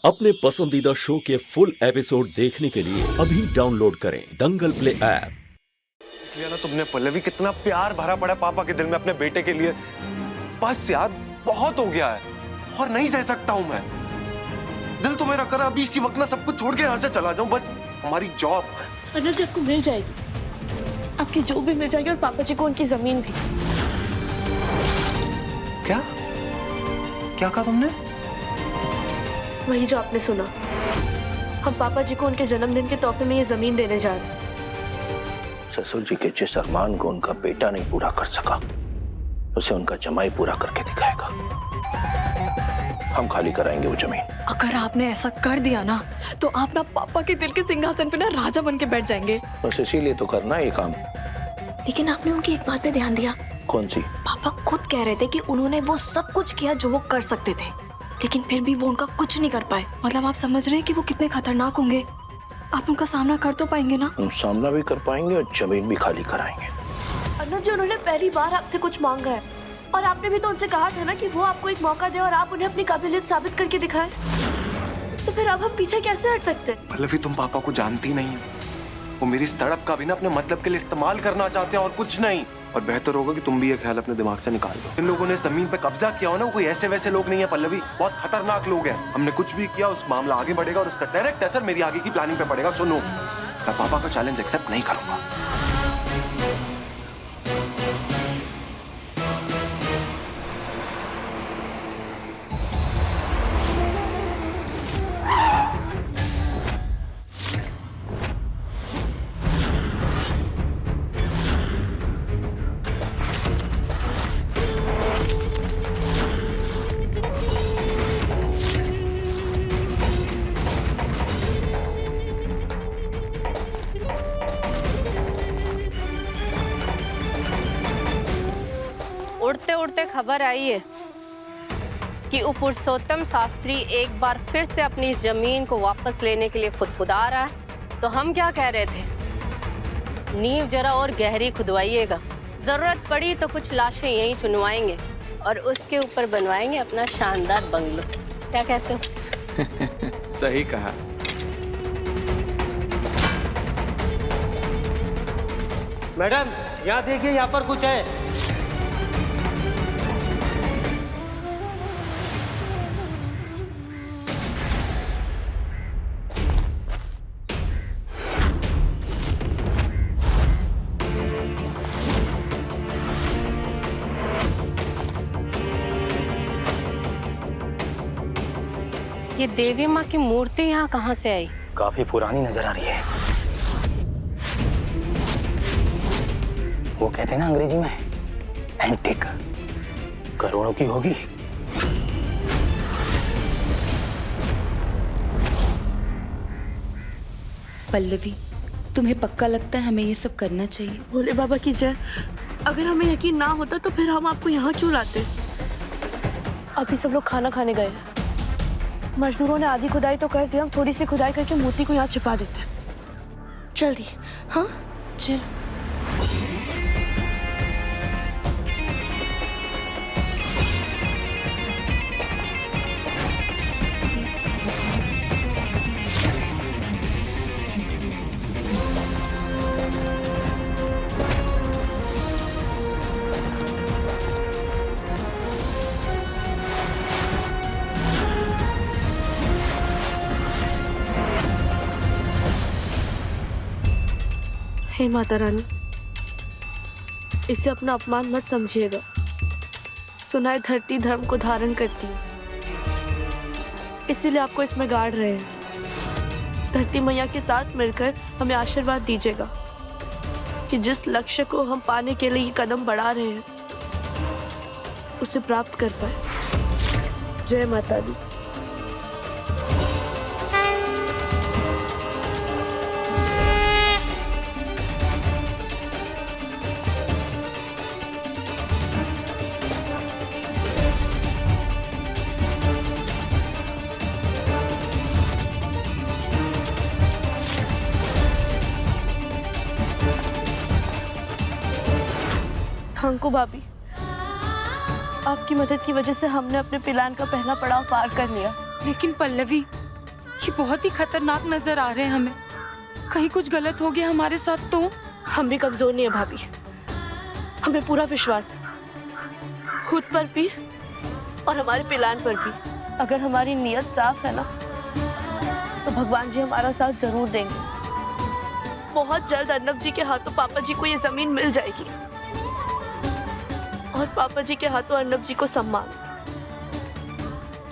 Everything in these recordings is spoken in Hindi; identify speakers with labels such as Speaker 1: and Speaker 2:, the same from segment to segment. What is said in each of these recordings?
Speaker 1: अपने पसंदीदा शो के फुल एपिसोड देखने के लिए अभी डाउनलोड करें दंगल प्ले ऐप।
Speaker 2: लिया ना तुमने पल्लवी, कितना प्यार भरा पड़ा पापा के दिल में अपने बेटे के लिए। बस यार बहुत हो गया है और नहीं सह सकता हूं मैं। दिल तो मेरा कर अभी इसी वक्त ना सब कुछ छोड़ के यहाँ से चला जाऊं। बस हमारी जॉब
Speaker 3: अनिल जी आपको मिल जाएगी, आपकी जो भी मिल जाएगी और पापा जी को उनकी जमीन भी।
Speaker 2: क्या क्या कहा तुमने?
Speaker 3: वही जो आपने सुना, हम पापा जी को उनके जन्मदिन के तोहफे में ये जमीन देने जा रहे हैं।
Speaker 4: ससुर जी के जिस अरमान को उनका बेटा नहीं पूरा कर सका, उसे उनका जमाई पूरा करके दिखाएगा। हम खाली कराएंगे वो जमीन।
Speaker 5: अगर आपने ऐसा कर दिया ना, तो आप ना पापा के दिल के सिंहासन पे ना राजा बन के बैठ जाएंगे।
Speaker 4: बस इसीलिए तो करना है ये काम।
Speaker 5: लेकिन आपने उनकी एक बात पे ध्यान दिया?
Speaker 4: कौन सी?
Speaker 5: पापा खुद कह रहे थे कि उन्होंने वो सब कुछ किया जो वो कर सकते थे, लेकिन फिर भी वो उनका कुछ नहीं कर पाए। मतलब आप समझ रहे हैं कि वो कितने खतरनाक होंगे? आप उनका सामना कर तो पाएंगे ना?
Speaker 4: हम सामना भी कर पाएंगे और जमीन भी खाली कराएंगे।
Speaker 3: अनिल जी उन्होंने पहली बार आपसे कुछ मांगा है और आपने भी तो उनसे कहा था ना कि वो आपको एक मौका दे और आप उन्हें अपनी काबिलियत साबित करके दिखाएं। तो फिर अब हम पीछे कैसे हट सकते हैं?
Speaker 2: पल्लवी, तुम पापा को जानती नहीं हो। वो मेरी इस तड़प का भी ना अपने मतलब के लिए इस्तेमाल करना चाहते हैं और कुछ नहीं। और बेहतर होगा कि तुम भी ये ख्याल अपने दिमाग से निकाल दो। इन लोगों ने जमीन पे कब्जा किया हो ना, वो कोई ऐसे वैसे लोग नहीं है पल्लवी, बहुत खतरनाक लोग हैं। हमने कुछ भी किया उस मामला आगे बढ़ेगा और उसका डायरेक्ट असर मेरी आगे की प्लानिंग पे पड़ेगा। सुनो, मैं पापा का चैलेंज एक्सेप्ट नहीं करूंगा।
Speaker 6: उड़ते उड़ते खबर आई है कि पुरुषोत्तम शास्त्री एक बार फिर से अपनी इस जमीन को वापस लेने के लिए फुदफुदा रहा है। तो हम क्या कह रहे थे, नींव जरा और गहरी खुदवाइएगा, जरूरत पड़ी तो कुछ लाशें यहीं चुनवाएंगे और उसके ऊपर बनवाएंगे अपना शानदार बंगलो। क्या कहते हो?
Speaker 7: सही कहा।
Speaker 8: मैडम यहाँ देखिए, यहाँ पर कुछ है।
Speaker 6: ये देवी माँ की मूर्ति यहाँ कहाँ से आई?
Speaker 4: काफी पुरानी नजर आ रही है। वो कहते हैं ना अंग्रेजी में एंटिक, करोड़ों की होगी।
Speaker 9: पल्लवी, तुम्हें पक्का लगता है हमें ये सब करना चाहिए?
Speaker 3: भोले बाबा की जय। अगर हमें यकीन ना होता तो फिर हम आपको यहाँ क्यों लाते? अभी सब लोग खाना खाने गए हैं। मजदूरों ने आधी खुदाई तो कर दी, हम थोड़ी सी खुदाई करके मूर्ति को यहाँ छिपा देते हैं। जल्दी। हाँ
Speaker 9: चल।
Speaker 3: हे माता रानी, इसे अपना अपमान मत समझिएगा। सुना है धरती धर्म को धारण करती है, इसीलिए आपको इसमें गाड़ रहे हैं। धरती मैया के साथ मिलकर हमें आशीर्वाद दीजिएगा कि जिस लक्ष्य को हम पाने के लिए कदम बढ़ा रहे हैं उसे प्राप्त कर पाए। जय माता दी। थैंक यू भाभी, आपकी मदद की वजह से हमने अपने प्लान का पहला पड़ाव पार कर लिया।
Speaker 9: लेकिन पल्लवी, ये बहुत ही खतरनाक नजर आ रहे हैं हमें। कहीं कुछ गलत हो गया हमारे साथ तो?
Speaker 3: हम भी कमजोर नहीं है भाभी, हमें पूरा विश्वास है खुद पर भी और हमारे प्लान पर भी। अगर हमारी नीयत साफ है ना तो भगवान जी हमारा साथ जरूर देंगे। बहुत जल्द अर्नब जी के हाथों पापा जी को ये जमीन मिल जाएगी और पापा जी के हाथों अर्नब जी को सम्मान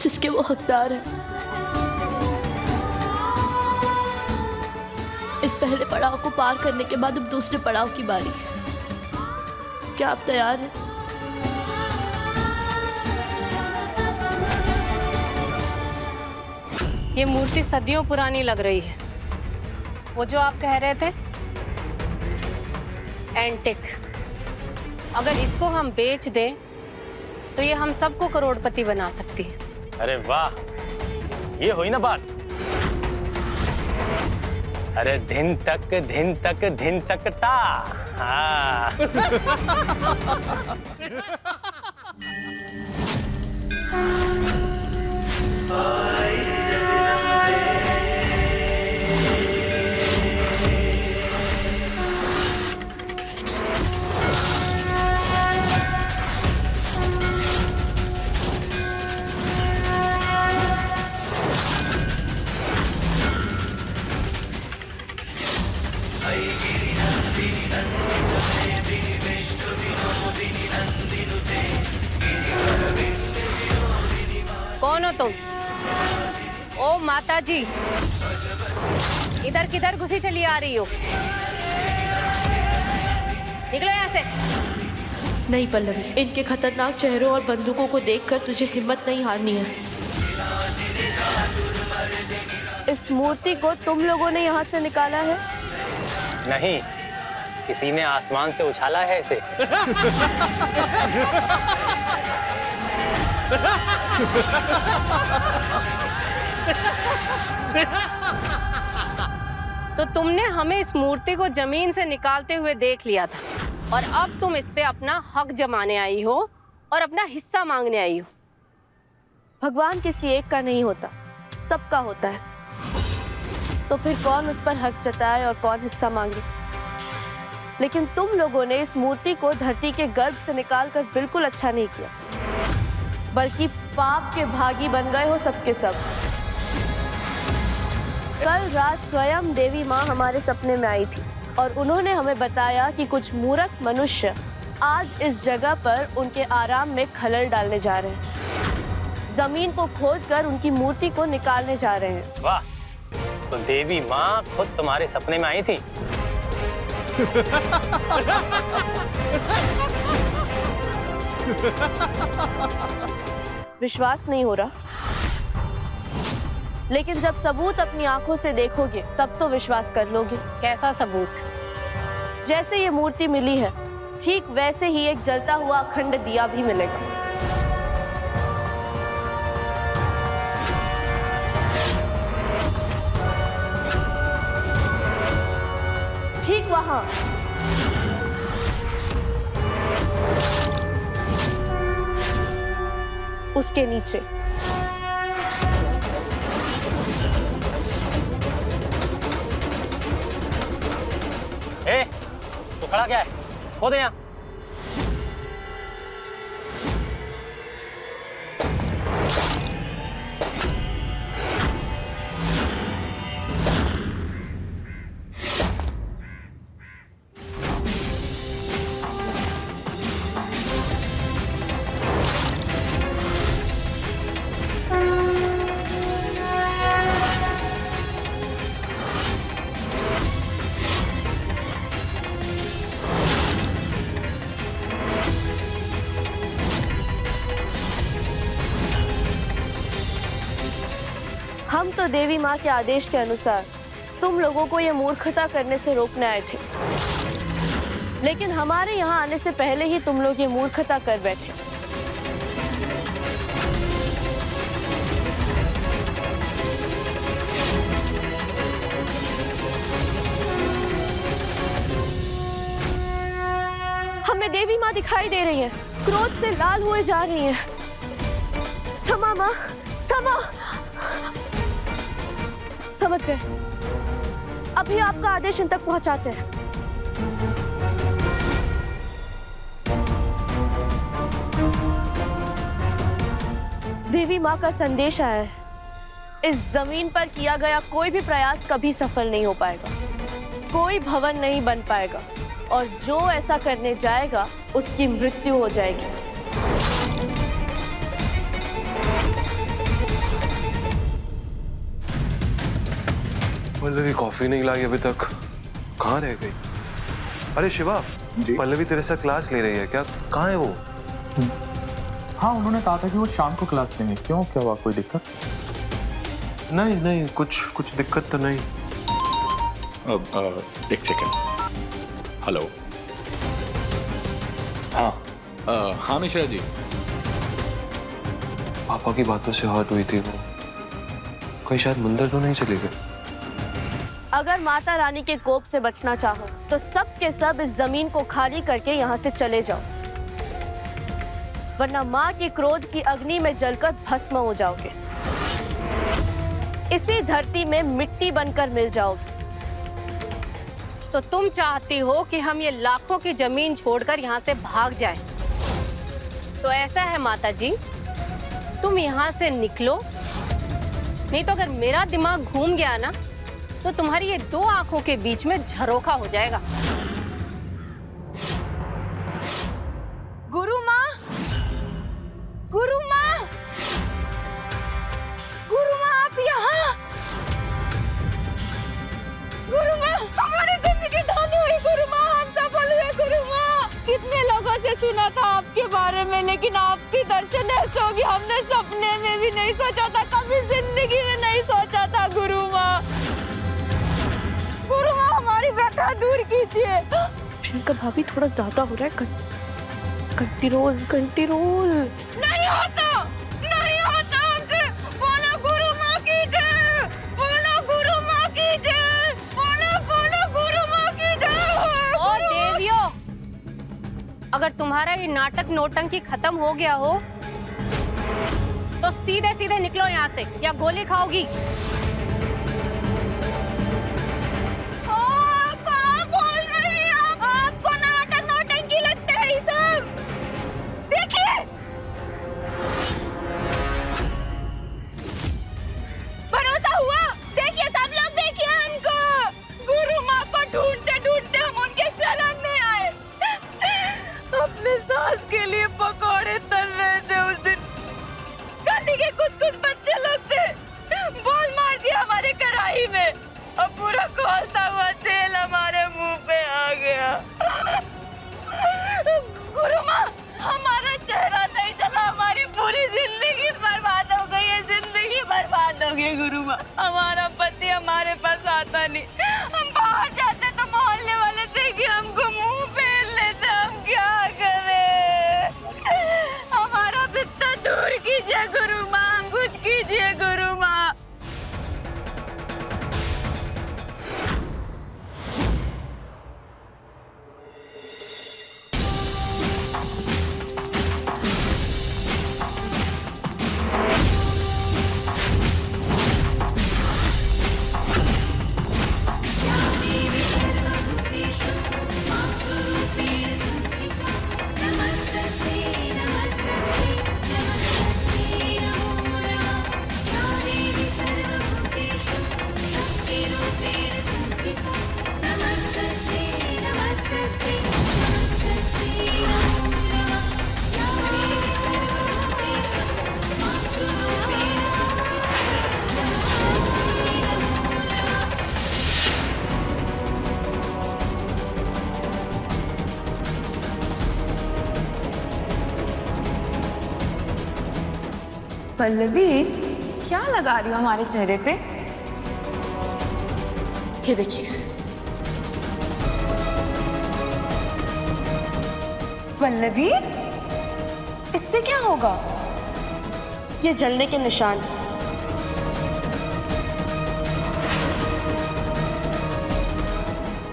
Speaker 3: जिसके वो हकदार है। इस पहले पड़ाव को पार करने के बाद अब दूसरे पड़ाव की बारी। क्या आप तैयार हैं?
Speaker 6: ये मूर्ति सदियों पुरानी लग रही है। वो जो आप कह रहे थे एंटिक, अगर इसको हम बेच दें तो ये हम सबको करोड़पति बना सकती है।
Speaker 8: अरे वाह, ये हुई ना बात। अरे दिन तक ता। हाँ।
Speaker 6: कौन हो तुम? ओ माता जी, इधर किधर घुसी चली आ रही हो? निकलो यहाँ से।
Speaker 3: नहीं पल्लवी, इनके खतरनाक चेहरों और बंदूकों को देखकर तुझे हिम्मत नहीं हारनी है। इस मूर्ति को तुम लोगों ने यहाँ से निकाला है?
Speaker 8: नहीं, किसी ने आसमान से उछाला है इसे।
Speaker 6: तो तुमने हमें इस मूर्ति को जमीन से निकालते हुए देख लिया था और अब तुम इस पे अपना हक जमाने आई हो और अपना हिस्सा मांगने आई हो।
Speaker 3: भगवान किसी एक का नहीं होता, सबका होता है। तो फिर कौन उस पर हक जताए और कौन हिस्सा मांगे? लेकिन तुम लोगों ने इस मूर्ति को धरती के गर्भ से निकालकर बिल्कुल अच्छा नहीं किया, बल्कि पाप के भागी बन गए हो सबके सब। कल रात स्वयं देवी माँ हमारे सपने में आई थी और उन्होंने हमें बताया कि कुछ मूर्ख मनुष्य आज इस जगह पर उनके आराम में खलल डालने जा रहे हैं। जमीन को खोदकर उनकी मूर्ति को निकालने जा रहे हैं।
Speaker 8: वाह, तो देवी माँ खुद तुम्हारे सपने में आई थी?
Speaker 3: विश्वास नहीं हो रहा, लेकिन जब सबूत अपनी आंखों से देखोगे तब तो विश्वास कर लोगे।
Speaker 6: कैसा सबूत?
Speaker 3: जैसे ये मूर्ति मिली है, ठीक वैसे ही एक जलता हुआ अखंड दिया भी मिलेगा। ठीक वहां उसके नीचे।
Speaker 8: ए, तो खड़ा क्या है? खोद यहाँ।
Speaker 3: हम तो देवी माँ के आदेश के अनुसार तुम लोगों को ये मूर्खता करने से रोकने आए थे, लेकिन हमारे यहाँ आने से पहले ही तुम लोग ये मूर्खता कर बैठे। हमें देवी माँ दिखाई दे रही है, क्रोध से लाल हुए जा रही हैं। क्षमा माँ, क्षमा। मत गए, अभी आपका आदेश इन तक पहुंचाते हैं। देवी माँ का संदेश आया है, इस जमीन पर किया गया कोई भी प्रयास कभी सफल नहीं हो पाएगा, कोई भवन नहीं बन पाएगा, और जो ऐसा करने जाएगा उसकी मृत्यु हो जाएगी।
Speaker 2: पल्लवी कॉफी नहीं लाई अभी तक, कहाँ रह गई? अरे शिवा, पल्लवी तेरे साथ क्लास ले रही है क्या? कहाँ है वो?
Speaker 7: हाँ, उन्होंने कहा था कि वो शाम को क्लास लेंगे। क्यों, क्या हुआ, कोई दिक्कत?
Speaker 2: नहीं नहीं, कुछ दिक्कत तो नहीं।
Speaker 1: एक सेकेंड। हेलो। हाँ मिश्रा जी।
Speaker 2: पापा की बातों से हर्ट हुई थी वो, कहीं शायद मंदिर तो नहीं चले गए?
Speaker 3: अगर माता रानी के कोप से बचना चाहो तो सब के सब इस जमीन को खाली करके यहाँ से चले जाओ, वरना माँ के क्रोध की अग्नि में जलकर भस्म हो जाओगे, इसी धरती में मिट्टी बनकर मिल जाओगे।
Speaker 6: तो तुम चाहती हो कि हम ये लाखों की जमीन छोड़कर यहाँ से भाग जाएं? तो ऐसा है माता जी, तुम यहाँ से निकलो, नहीं तो अगर मेरा दिमाग घूम गया ना तो तुम्हारी ये दो आंखों के बीच में झरोखा हो जाएगा।
Speaker 9: गुरु माँ, गुरु माँ, गुरु माँ, आप यहाँ? गुरु माँ, हमारी जिंदगी धन्य हुई गुरु माँ, हम सफल हुए गुरु माँ। कितने लोगों से सुना था आपके बारे में, लेकिन आपके दर्शन ऐसे होगी हमने सपने में भी नहीं सोचा था, कभी जिंदगी में नहीं सोचा था गुरु माँ। गुरु माँ, हमारी व्यथा दूर कीजिए।
Speaker 3: प्रियंका भाभी, थोड़ा ज्यादा हो रहा है, कंट्रोल।
Speaker 9: नहीं होता हमसे। बोलो गुरु माँ की जय, बोलो गुरु माँ की जय, बोलो गुरु माँ की जय।
Speaker 6: ओ देवियों, अगर तुम्हारा ये नाटक नौटंकी खत्म हो गया हो तो सीधे सीधे निकलो यहाँ से, या गोली खाओगी।
Speaker 9: गुरु माँ, हमारा पति हमारे पास आता नहीं, हम बाहर जाते तो मोहल्ले वाले देखिए हमको मुंह फेर लेते, हम क्या करें? हमारा बिपता दूर कीजिए गुरु माँ, कुछ कीजिए गुरु माँ। पल्लवी, क्या लगा रही हो हमारे चेहरे पे?
Speaker 3: ये देखिए।
Speaker 9: पल्लवी, इससे क्या होगा?
Speaker 3: ये जलने के निशान।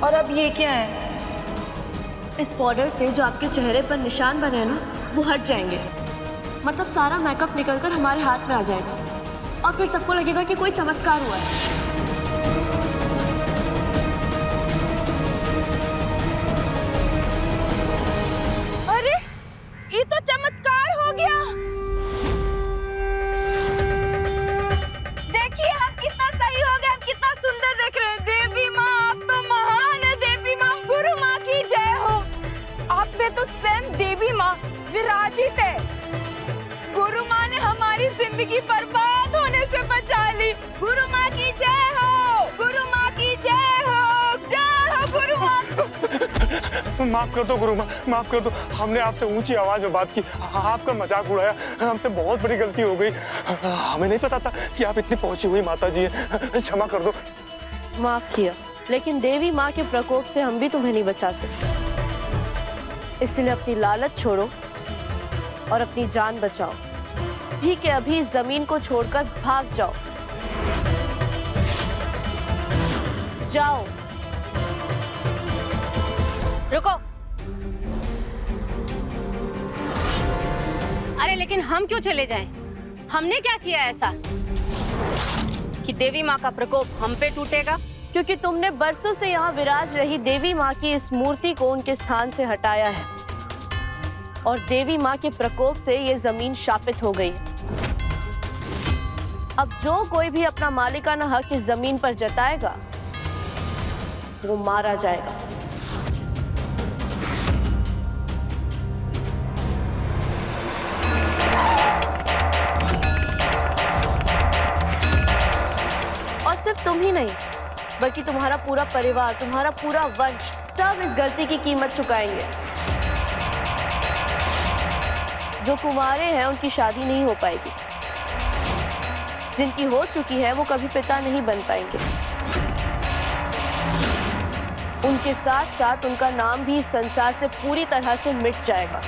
Speaker 9: और अब ये क्या है?
Speaker 3: इस पाउडर से जो आपके चेहरे पर निशान बने हैं ना, वो हट जाएंगे, मतलब सारा मेकअप निकलकर हमारे हाथ में आ जाएगा। और फिर सबको लगेगा कि कोई चमत्कार हुआ है।
Speaker 9: अरे ये तो चमत्कार हो गया। देखिए हम कितना सही हो गए, हम कितना सुंदर देख रहे हैं। देवी माँ आप तो महान है। देवी माँ, गुरु माँ की जय हो। आप पे तो स्वयं देवी माँ विराजित है। गुरु माँ ने हमारी जिंदगी बर्बाद होने से बचा ली। गुरु माँ की जय हो, गुरु माँ की जय हो गुरु माँ।
Speaker 10: माफ कर दो गुरु माँ, माफ कर दो। हमने आपसे ऊंची आवाज में बात की, आपका मजाक उड़ाया। हमसे बहुत बड़ी गलती हो गई। हमें नहीं पता था कि आप इतनी पहुंची हुई माता जी हैं। क्षमा कर दो।
Speaker 3: माफ किया, लेकिन देवी माँ के प्रकोप से हम भी तुम्हें नहीं बचा सकते। इसलिए अपनी लालच छोड़ो और अपनी जान बचाओ। अभी के अभी इस जमीन को छोड़कर भाग जाओ। जाओ।
Speaker 6: रुको। अरे लेकिन हम क्यों चले जाएं? हमने क्या किया ऐसा कि देवी माँ का प्रकोप हम पे टूटेगा?
Speaker 3: क्योंकि तुमने बरसों से यहाँ विराज रही देवी माँ की इस मूर्ति को उनके स्थान से हटाया है और देवी माँ के प्रकोप से ये जमीन शापित हो गई है। अब जो कोई भी अपना मालिकाना हक इस जमीन पर जताएगा वो मारा जाएगा। और सिर्फ तुम ही नहीं, बल्कि तुम्हारा पूरा परिवार, तुम्हारा पूरा वंश, सब इस गलती की कीमत चुकाएंगे। जो कुंवारे हैं उनकी शादी नहीं हो पाएगी, जिनकी हो चुकी है वो कभी पिता नहीं बन पाएंगे। उनके साथ साथ उनका नाम भी इस संसार से पूरी तरह से मिट जाएगा।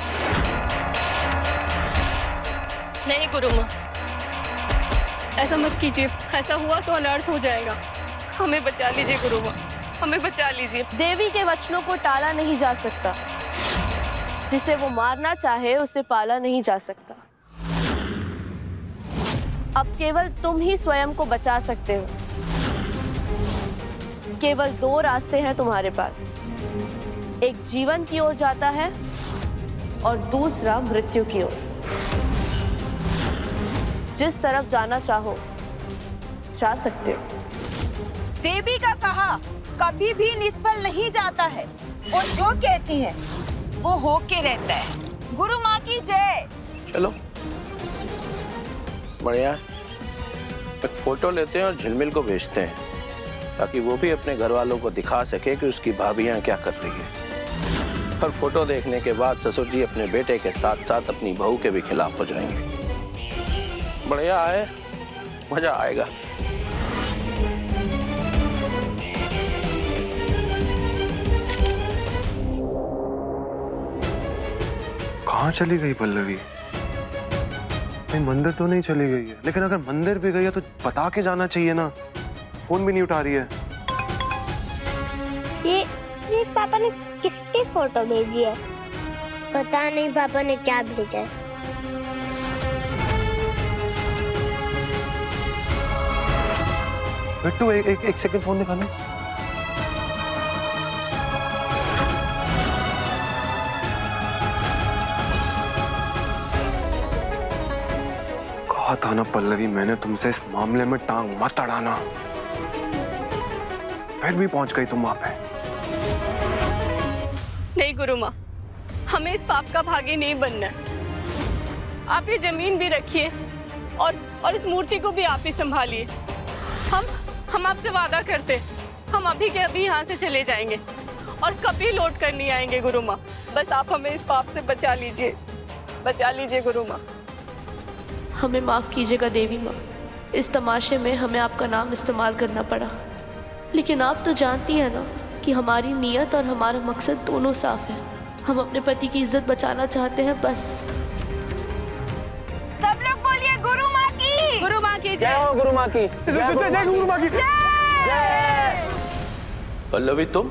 Speaker 6: नहीं गुरु माँ, ऐसा मत कीजिए। ऐसा हुआ तो अनर्थ हो जाएगा। हमें बचा लीजिए गुरु माँ, हमें बचा लीजिए।
Speaker 3: देवी के वचनों को टाला नहीं जा सकता। जिसे वो मारना चाहे उसे पाला नहीं जा सकता। अब केवल तुम ही स्वयं को बचा सकते हो। केवल दो रास्ते हैं तुम्हारे पास। एक जीवन की ओर जाता है और दूसरा मृत्यु की ओर। जिस तरफ जाना चाहो जा सकते हो।
Speaker 9: देवी का कहा कभी भी निष्फल नहीं जाता है। वो जो कहती है वो होके रहता है। गुरु माँ की जय।
Speaker 4: चलो बढ़िया, एक फोटो लेते हैं और झिलमिल को भेजते हैं ताकि वो भी अपने घर वालों को दिखा सके कि उसकी भाभियां क्या कर रही है। और फोटो देखने के बाद ससुर जी अपने बेटे के साथ साथ अपनी बहू के भी खिलाफ हो जाएंगे। बढ़िया है, मजा आएगा।
Speaker 2: कहाँ चली गई पल्लवी? नहीं, मंदिर तो नहीं चली गई है, लेकिन अगर मंदिर भी गई है तो बता के जाना चाहिए ना। फोन भी नहीं उठा रही है।
Speaker 11: ये पापा ने किसकी फोटो भेजी है? पता नहीं पापा ने क्या भेजा है।
Speaker 2: बिट्टू एक सेकंड फोन निकालो। कहा था ना पल्लवी, मैंने तुमसे इस मामले में टांग मत अड़ाना। फिर भी पहुंच गई तुम वहां पे।
Speaker 6: नहीं गुरु माँ, हमें इस पाप का भागी नहीं बनना है। आप ये जमीन भी रखिए और इस मूर्ति को भी आप ही संभालिए। हम आपसे वादा करते, हम अभी के अभी यहाँ से चले जाएंगे और कभी लौट कर नहीं आएंगे गुरु माँ। बस आप हमें इस पाप से बचा लीजिए गुरु माँ।
Speaker 3: हमें माफ कीजिएगा देवी माँ। इस तमाशे में हमें आपका नाम इस्तेमाल करना पड़ा, लेकिन आप तो जानती हैं ना कि हमारी नीयत और हमारा मकसद दोनों साफ है। हम अपने पति की इज्जत बचाना चाहते हैं बस।
Speaker 9: सब लोग बोलिए गुरु माँ की।
Speaker 6: गुरु माँ की
Speaker 8: जय हो, गुरु माँ की
Speaker 10: जय गुरु माँ की
Speaker 8: जय।
Speaker 4: पल्लवी तुम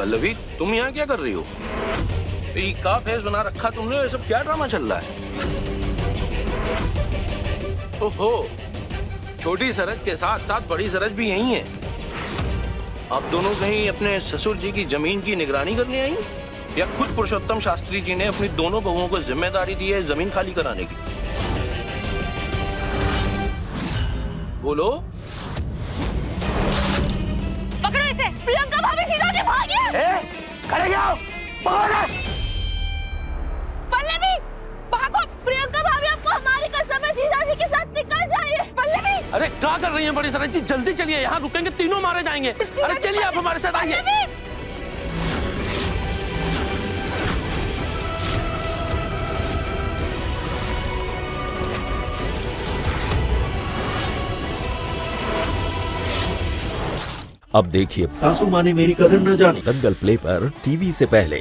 Speaker 4: पल्लवी, तुम यहाँ क्या कर रही हो? ये का फेस बना रखा तुमने, ये सब क्या ड्रामा चल रहा है? ओहो, छोटी सरज के साथ साथ बड़ी सरज भी यही है। आप दोनों कहीं अपने ससुर जी की जमीन की निगरानी करने आई, या खुद पुरुषोत्तम शास्त्री जी ने अपनी दोनों बहुओं को जिम्मेदारी दी है जमीन खाली कराने की? बोलो।
Speaker 9: पकड़ो इसे। प्रियंका भाभी जीजाजी भागिए।
Speaker 10: खड़े जाओ, पकड़ो।
Speaker 9: पल्लवी भागो। प्रियंका भाभी आपको हमारी कसम है, जीजाजी के साथ निकल जाइए। पल्लवी
Speaker 4: अरे क्या कर रही हैं बड़ी सरज जी, जल्दी चलिए, यहाँ रुकेंगे तीनों मारे जाएंगे। अरे चलिए आप हमारे साथ आइए।
Speaker 1: अब देखिए सासू माँ ने मेरी कदर न जानी। दंगल प्ले पर टीवी से पहले।